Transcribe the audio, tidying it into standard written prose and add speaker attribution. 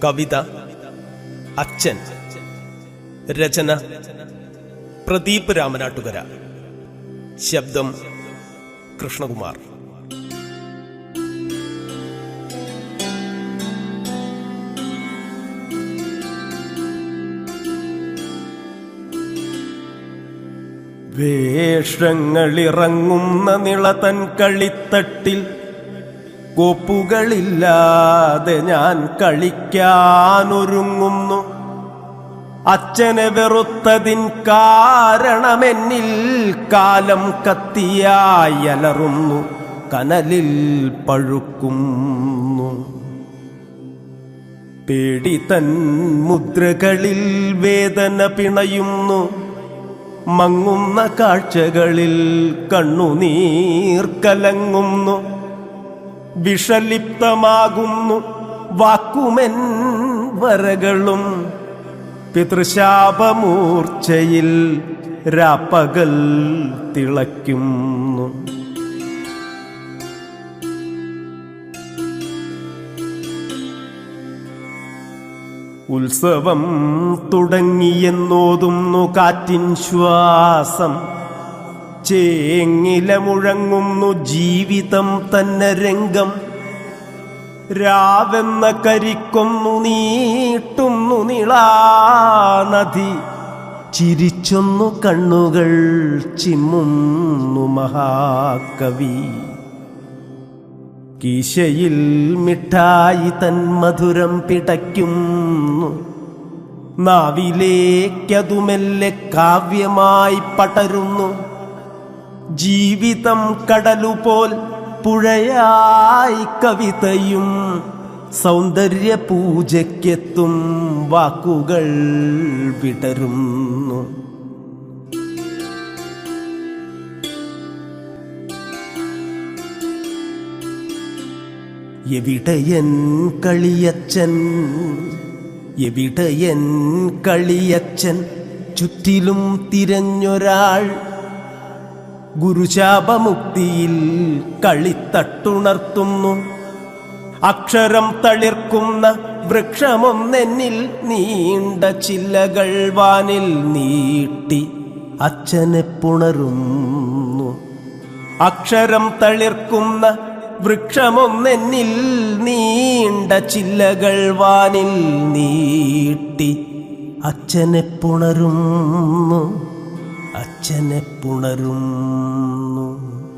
Speaker 1: കവിത അച്ഛൻ. രചന പ്രദീപ് രാമനാട്ടുകര. ശബ്ദം കൃഷ്ണകുമാർ. വേഷങ്ങളിറങ്ങുന്ന നിളതൻ കളിത്തട്ടിൽ കോപ്പുകളില്ലാതെ ഞാൻ കളിക്കാനൊരുങ്ങുന്നു. അച്ഛനെ വെറുത്തതിൻ കാരണമെന്നിൽ കാലം കത്തിയായി അലറുന്നു, കനലിൽ പഴുക്കുന്നു. പേടി തൻ മുദ്രകളിൽ വേദന പിണയുന്നു, മങ്ങുന്ന കാഴ്ചകളിൽ കണ്ണുനീർ കലങ്ങുന്നു. വിഷലിപ്തമാകുന്നു വാക്കുമെൻ വരകളും, പിതൃശാപമൂർച്ചയിൽ രാപ്പകൽ തിളയ്ക്കുന്നു. ഉത്സവം തുടങ്ങിയെന്നോതുന്നു കാറ്റിൻ ശ്വാസം, ചേങ്ങില മുഴങ്ങുന്നു ജീവിതം തന്നെ രംഗം. രാവെന്ന കരിക്കൊന്നു നീട്ടുന്നു നിളാനദി, ചിരിച്ചൊന്നു കണ്ണുകൾ ചിമ്മുന്നു മഹാകവി. കീശയിൽ മിഠായി തൻ മധുരം പിടയ്ക്കുന്നു, നാവിലേക്കതുമെല്ലെ കാവ്യമായി പടരുന്നു. ജീവിതം കടലുപോൽ പുഴയായി കവിതയും, സൗന്ദര്യ പൂജയ്ക്കെത്തും വാക്കുകൾ വിടരുന്നു. എവിടെയൻ കളിയച്ഛൻ, എവിടെയൻ കളിയച്ഛൻ, ചുറ്റിലും തിരഞ്ഞൊരാൾ. ഗുരുശാപമുക്തിയിൽ കളിത്തട്ടുണർത്തുന്നു, അക്ഷരം തളിർക്കുന്ന വൃക്ഷമൊന്നെന്നിൽ നീണ്ട ചില്ലകൾ വാനിൽ നീട്ടി അച്ഛനെ പുണരുന്നു. അക്ഷരം തളിർക്കുന്ന വൃക്ഷമൊന്നെന്നിൽ നീണ്ട ചില്ലകൾ വാനിൽ നീട്ടി അച്ഛനെ പുണരുന്നു, അച്ഛനെ പുണരുന്നു.